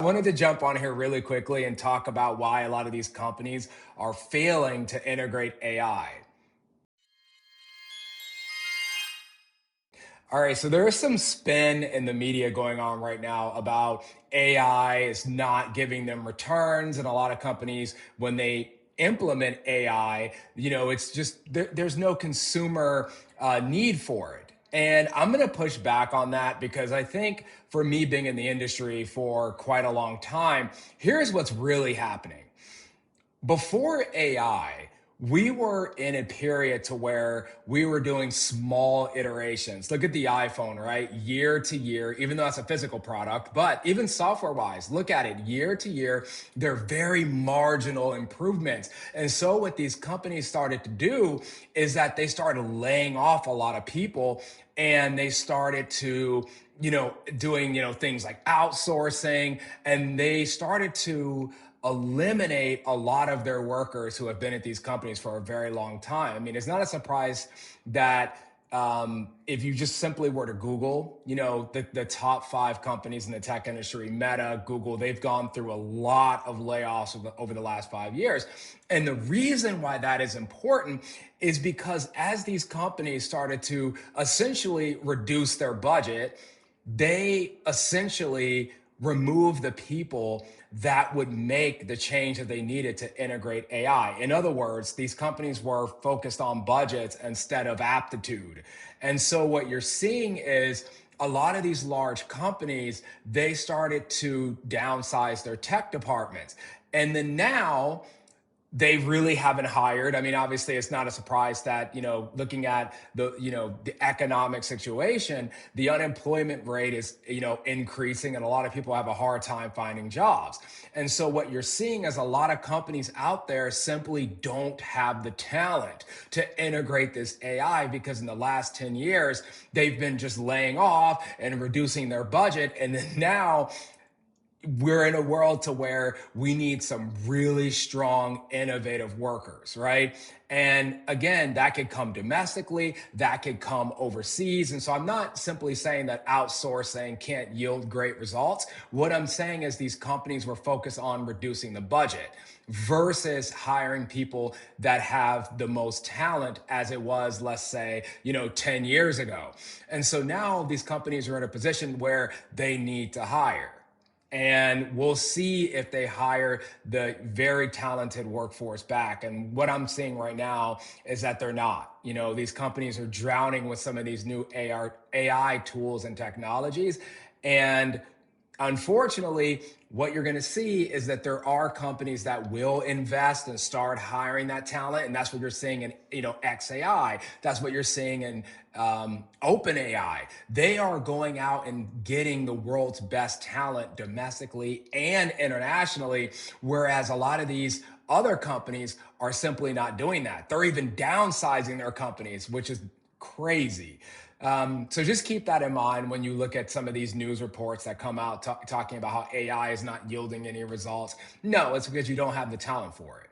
I wanted to jump on here really quickly and talk about why a lot of these companies are failing to integrate AI. All right, so there is some spin in the media going on right now about AI is not giving them returns, and a lot of companies, when they implement AI, it's just there's no consumer need for it. And I'm going to push back on that because I think for me being in the industry for quite a long time, here's what's really happening. Before AI, we were in a period to where we were doing small iterations. Look at the iPhone, right? Year to year, even though that's a physical product, but even software wise, look at it year to year, they're very marginal improvements. And so what these companies started to do is that they started laying off a lot of people, and they started to doing things like outsourcing, and they started to eliminate a lot of their workers who have been at these companies for a very long time. I mean, it's not a surprise that if you just simply were to Google, the top 5 companies in the tech industry, Meta, Google, they've gone through a lot of layoffs over the last 5 years. And the reason why that is important is because as these companies started to essentially reduce their budget, they essentially remove the people that would make the change that they needed to integrate AI. In other words, these companies were focused on budgets instead of aptitude. And so what you're seeing is a lot of these large companies, they started to downsize their tech departments. And then now they really haven't hired. I mean, obviously, it's not a surprise that, looking at the economic situation, the unemployment rate is, increasing, and a lot of people have a hard time finding jobs. And so what you're seeing is a lot of companies out there simply don't have the talent to integrate this AI because in the last 10 years, they've been just laying off and reducing their budget. And then now we're in a world to where we need some really strong, innovative workers, right? And again, that could come domestically, that could come overseas. And so I'm not simply saying that outsourcing can't yield great results. What I'm saying is these companies were focused on reducing the budget versus hiring people that have the most talent as it was, let's say, 10 years ago. And so now these companies are in a position where they need to hire. And we'll see if they hire the very talented workforce back. And what I'm seeing right now is that they're not. These companies are drowning with some of these new AI tools and technologies. And unfortunately, what you're going to see is that there are companies that will invest and start hiring that talent, and that's what you're seeing in XAI. That's what you're seeing in OpenAI. They are going out and getting the world's best talent domestically and internationally, whereas a lot of these other companies are simply not doing that. They're even downsizing their companies, which is crazy. So just keep that in mind when you look at some of these news reports that come out talking about how AI is not yielding any results. No, it's because you don't have the talent for it.